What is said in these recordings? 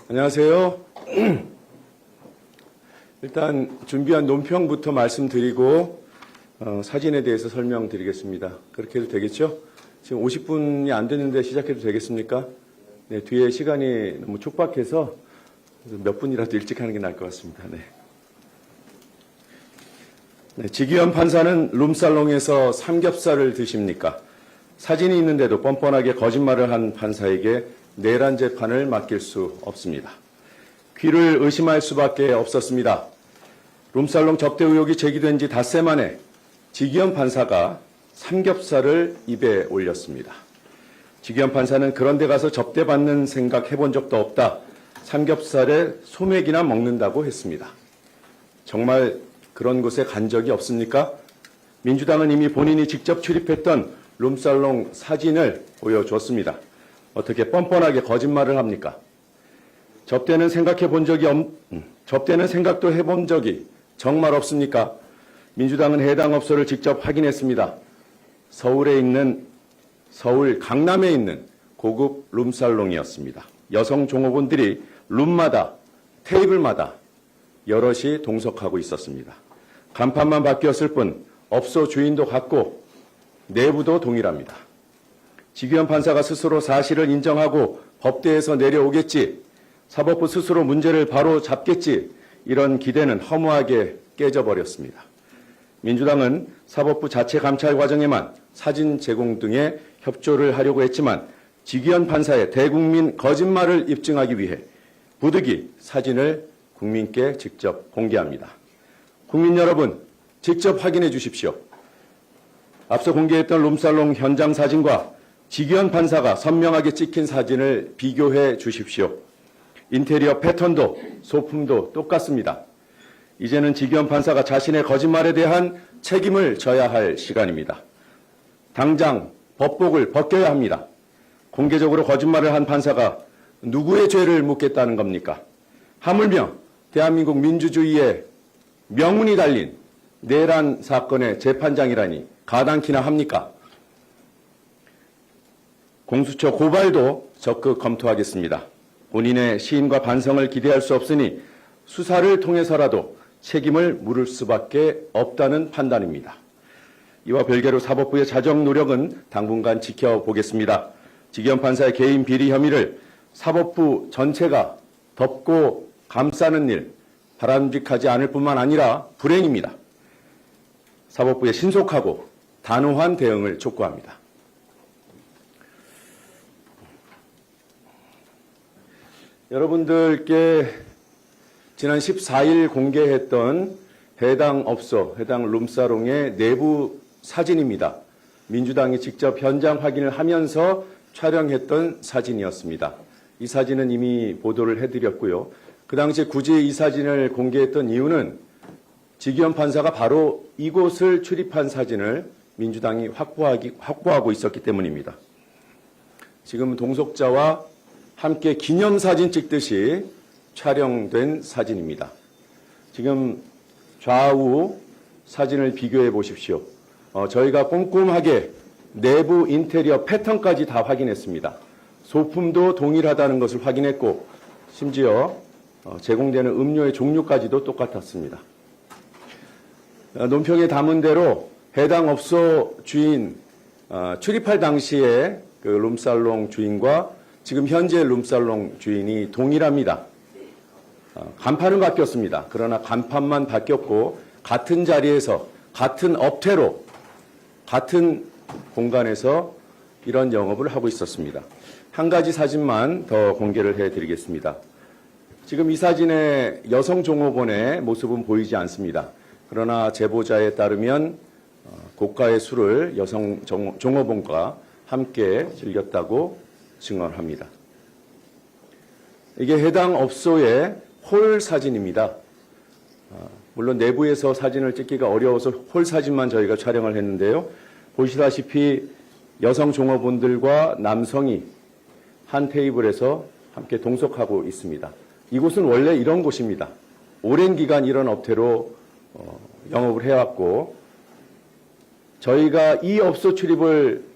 안녕하세요. 일단 준비한 논평부터 말씀드리고 사진에 대해서 설명드리겠습니다. 그렇게 해도 되겠죠? 지금 50분이 안 됐는데 시작해도 되겠습니까? 네, 뒤에 시간이 너무 촉박해서 몇 분이라도 일찍 하는 게 나을 것 같습니다. 네. 네, 지기현 판사는 룸살롱에서 삼겹살을 드십니까? 사진이 있는데도 뻔뻔하게 거짓말을 한 판사에게 내란 재판을 맡길 수 없습니다. 귀를 의심할 수밖에 없었습니다. 룸살롱 접대 의혹이 제기된 지 닷새 만에 지기현 판사가 삼겹살을 입에 올렸습니다. 지기현 판사는 그런 데 가서 접대받는 생각 해본 적도 없다. 삼겹살에 소맥이나 먹는다고 했습니다. 정말 그런 곳에 간 적이 없습니까? 민주당은 이미 본인이 직접 출입했던 룸살롱 사진을 보여줬습니다. 어떻게 뻔뻔하게 거짓말을 합니까? 접대는 생각도 해본 적이 정말 없습니까? 민주당은 해당 업소를 직접 확인했습니다. 서울 강남에 있는 고급 룸살롱이었습니다. 여성 종업원들이 룸마다 테이블마다 여럿이 동석하고 있었습니다. 간판만 바뀌었을 뿐 업소 주인도 같고 내부도 동일합니다. 지기현 판사가 스스로 사실을 인정하고 법대에서 내려오겠지, 사법부 스스로 문제를 바로 잡겠지, 이런 기대는 허무하게 깨져버렸습니다. 민주당은 사법부 자체 감찰 과정에만 사진 제공 등의 협조를 하려고 했지만 지기현 판사의 대국민 거짓말을 입증하기 위해 부득이 사진을 국민께 직접 공개합니다. 국민 여러분, 직접 확인해 주십시오. 앞서 공개했던 룸살롱 현장 사진과 지기현 판사가 선명하게 찍힌 사진을 비교해 주십시오. 인테리어 패턴도 소품도 똑같습니다. 이제는 지기현 판사가 자신의 거짓말에 대한 책임을 져야 할 시간입니다. 당장 법복을 벗겨야 합니다. 공개적으로 거짓말을 한 판사가 누구의 죄를 묻겠다는 겁니까? 하물며 대한민국 민주주의의 명운이 달린 내란 사건의 재판장이라니 가당키나 합니까? 공수처 고발도 적극 검토하겠습니다. 본인의 시인과 반성을 기대할 수 없으니 수사를 통해서라도 책임을 물을 수밖에 없다는 판단입니다. 이와 별개로 사법부의 자정 노력은 당분간 지켜보겠습니다. 지기현 판사의 개인 비리 혐의를 사법부 전체가 덮고 감싸는 일 바람직하지 않을 뿐만 아니라 불행입니다. 사법부의 신속하고 단호한 대응을 촉구합니다. 여러분들께 지난 14일 공개했던 해당 업소, 해당 룸살롱의 내부 사진입니다. 민주당이 직접 현장 확인을 하면서 촬영했던 사진이었습니다. 이 사진은 이미 보도를 해드렸고요. 그 당시에 굳이 이 사진을 공개했던 이유는 지기현 판사가 바로 이곳을 출입한 사진을 민주당이 확보하고 있었기 때문입니다. 지금 동석자와 함께 기념사진 찍듯이 촬영된 사진입니다. 지금 좌우 사진을 비교해 보십시오. 저희가 꼼꼼하게 내부 인테리어 패턴까지 다 확인했습니다. 소품도 동일하다는 것을 확인했고 심지어 제공되는 음료의 종류까지도 똑같았습니다. 논평에 담은 대로 해당 업소 주인, 출입할 당시에 그 룸살롱 주인과 지금 현재 룸살롱 주인이 동일합니다. 간판은 바뀌었습니다. 그러나 간판만 바뀌었고 같은 자리에서 같은 업태로 같은 공간에서 이런 영업을 하고 있었습니다. 한 가지 사진만 더 공개를 해드리겠습니다. 지금 이 사진의 여성 종업원의 모습은 보이지 않습니다. 그러나 제보자에 따르면 고가의 술을 여성 종업원과 함께 즐겼다고 증언합니다. 이게 해당 업소의 홀 사진입니다. 물론 내부에서 사진을 찍기가 어려워서 홀 사진만 저희가 촬영을 했는데요. 보시다시피 여성 종업원들과 남성이 한 테이블에서 함께 동석하고 있습니다. 이곳은 원래 이런 곳입니다. 오랜 기간 이런 업태로 영업을 해왔고 저희가 이 업소 출입을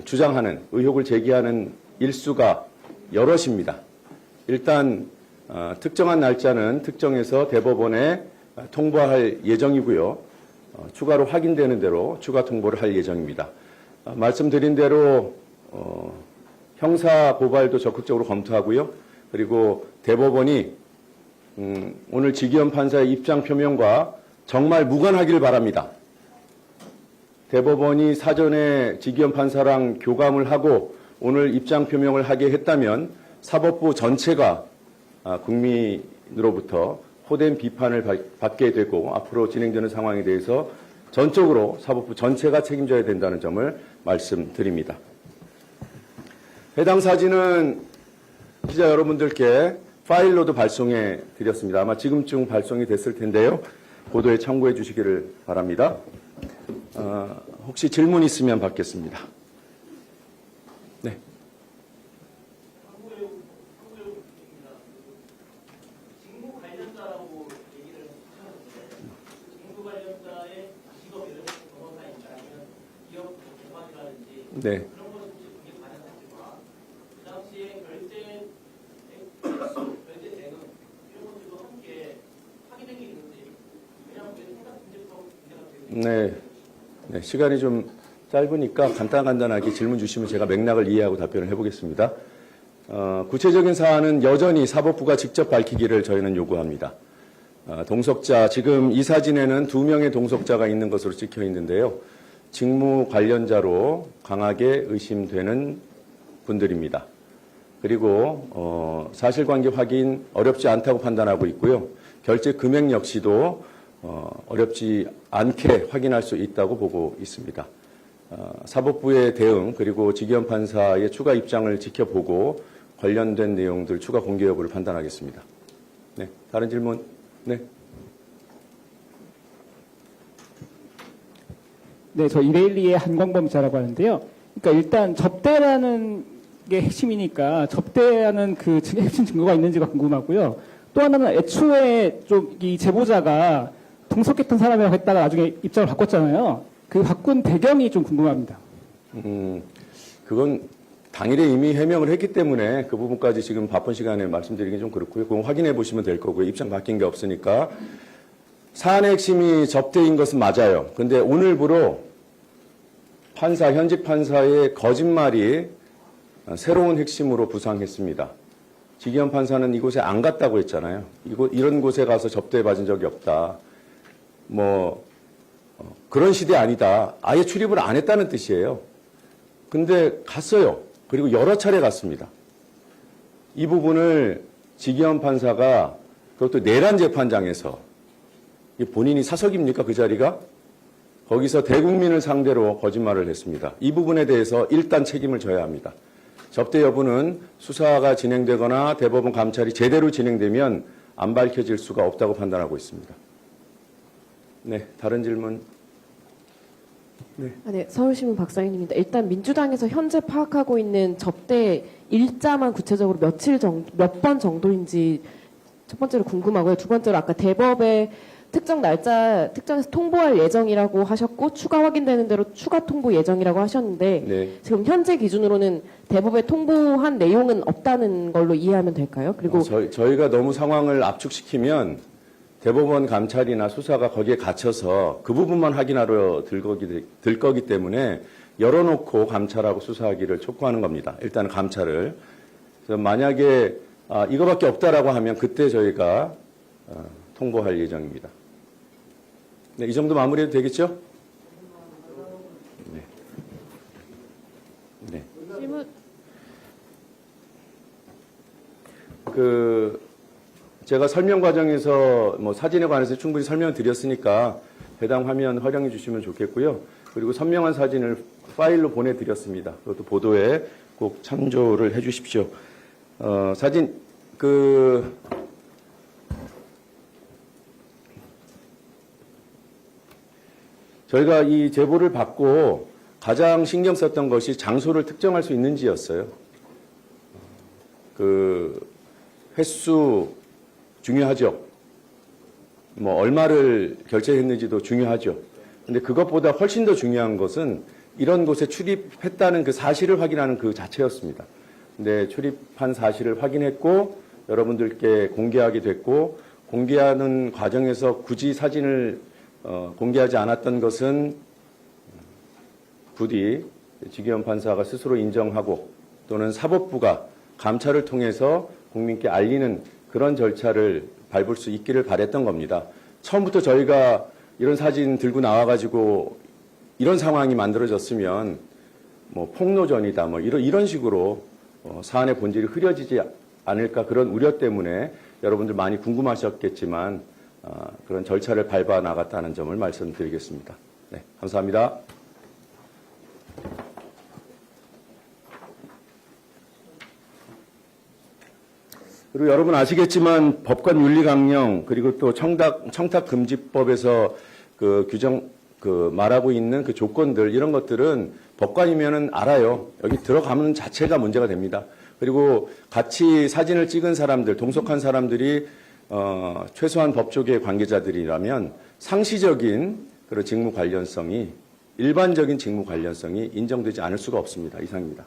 주장하는 의혹을 제기하는 일수가 여럿입니다. 일단 특정한 날짜는 특정해서 대법원에 통보할 예정이고요. 추가로 확인되는 대로 추가 통보를 할 예정입니다. 말씀드린 대로 형사 고발도 적극적으로 검토하고요. 그리고 대법원이 오늘 지기현 판사의 입장 표명과 정말 무관하길 바랍니다. 대법원이 사전에 지기현 판사랑 교감을 하고 오늘 입장 표명을 하게 했다면 사법부 전체가 국민으로부터 호된 비판을 받게 되고 앞으로 진행되는 상황에 대해서 전적으로 사법부 전체가 책임져야 된다는 점을 말씀드립니다. 해당 사진은 기자 여러분들께 파일로도 발송해 드렸습니다. 아마 지금쯤 발송이 됐을 텐데요. 보도에 참고해 주시기를 바랍니다. 혹시 질문 있으면 받겠습니다. 네. 직무 관련자라고 얘기를 하셨는데 직무 관련자의 직업이 변호사인지 아니면 기업 개발이라든지 네. 그런 것이 혹시 그게 가능한지와 그 당시에 결제 액수, 결제 대금 이런 것들도 함께 확인된 게 있는지 왜냐하면 생각 문제부터 문제가 되고 네, 시간이 좀 짧으니까 간단하게 질문 주시면 제가 맥락을 이해하고 답변을 해보겠습니다. 구체적인 사안은 여전히 사법부가 직접 밝히기를 저희는 요구합니다. 동석자, 지금 이 사진에는 2명의 동석자가 있는 것으로 찍혀 있는데요. 직무 관련자로 강하게 의심되는 분들입니다. 그리고 사실관계 확인 어렵지 않다고 판단하고 있고요. 결제 금액 역시도 어렵지 않게 확인할 수 있다고 보고 있습니다. 사법부의 대응 그리고 지기현 판사의 추가 입장을 지켜보고 관련된 내용들 추가 공개 여부를 판단하겠습니다. 네, 다른 질문? 네. 네, 저 이데일리의 한광범 기자라고 하는데요. 그러니까 일단 접대라는 게 핵심이니까 접대하는 그 핵심 증거가 있는지가 궁금하고요. 또 하나는 애초에 좀 이 제보자가 동석했던 사람이라고 했다가 나중에 입장을 바꿨잖아요. 그 바꾼 배경이 좀 궁금합니다. 그건 당일에 이미 해명을 했기 때문에 그 부분까지 지금 바쁜 시간에 말씀드리긴 좀 그렇고요. 그건 확인해 보시면 될 거고요. 입장 바뀐 게 없으니까. 사안의 핵심이 접대인 것은 맞아요. 근데 오늘부로 현직 판사의 거짓말이 새로운 핵심으로 부상했습니다. 지기현 판사는 이곳에 안 갔다고 했잖아요. 이런 곳에 가서 접대해 받은 적이 없다. 그런 시대 아니다. 아예 출입을 안 했다는 뜻이에요. 근데 갔어요. 그리고 여러 차례 갔습니다. 이 부분을 지기현 판사가 그것도 내란 재판장에서 본인이 사석입니까? 그 자리가? 거기서 대국민을 상대로 거짓말을 했습니다. 이 부분에 대해서 일단 책임을 져야 합니다. 접대 여부는 수사가 진행되거나 대법원 감찰이 제대로 진행되면 안 밝혀질 수가 없다고 판단하고 있습니다. 네, 다른 질문. 네, 서울신문 박상윤입니다. 일단 민주당에서 현재 파악하고 있는 접대 일자만 구체적으로 몇 번 정도인지 첫 번째로 궁금하고요. 두 번째로 아까 대법에 특정 날짜 특정해서 통보할 예정이라고 하셨고 추가 확인되는 대로 추가 통보 예정이라고 하셨는데 네. 지금 현재 기준으로는 대법에 통보한 내용은 없다는 걸로 이해하면 될까요? 그리고 저희가 너무 상황을 압축시키면 대법원 감찰이나 수사가 거기에 갇혀서 그 부분만 확인하러 들 거기 때문에 열어놓고 감찰하고 수사하기를 촉구하는 겁니다. 일단은 감찰을. 그래서 만약에 이거밖에 없다라고 하면 그때 저희가 통보할 예정입니다. 네, 이 정도 마무리해도 되겠죠? 네. 네. 질문 제가 설명 과정에서 사진에 관해서 충분히 설명을 드렸으니까 해당 화면 활용해 주시면 좋겠고요. 그리고 선명한 사진을 파일로 보내드렸습니다. 그것도 보도에 꼭 참조를 해 주십시오. 사진, 저희가 이 제보를 받고 가장 신경 썼던 것이 장소를 특정할 수 있는지였어요. 횟수 중요하죠. 얼마를 결제했는지도 중요하죠. 근데 그것보다 훨씬 더 중요한 것은 이런 곳에 출입했다는 그 사실을 확인하는 그 자체였습니다. 네, 출입한 사실을 확인했고 여러분들께 공개하게 됐고 공개하는 과정에서 굳이 사진을 공개하지 않았던 것은 부디 지기현 판사가 스스로 인정하고 또는 사법부가 감찰을 통해서 국민께 알리는 그런 절차를 밟을 수 있기를 바랬던 겁니다. 처음부터 저희가 이런 사진 들고 나와가지고 이런 상황이 만들어졌으면 뭐 폭로전이다 뭐 이런 식으로 사안의 본질이 흐려지지 않을까 그런 우려 때문에 여러분들 많이 궁금하셨겠지만 그런 절차를 밟아 나갔다는 점을 말씀드리겠습니다. 네, 감사합니다. 그리고 여러분 아시겠지만 법관 윤리강령 그리고 또 청탁금지법에서 그 규정 말하고 있는 그 조건들 이런 것들은 법관이면은 알아요. 여기 들어가면 자체가 문제가 됩니다. 그리고 같이 사진을 찍은 사람들, 동석한 사람들이 최소한 법조계 관계자들이라면 상시적인 그런 직무 관련성이 일반적인 직무 관련성이 인정되지 않을 수가 없습니다. 이상입니다.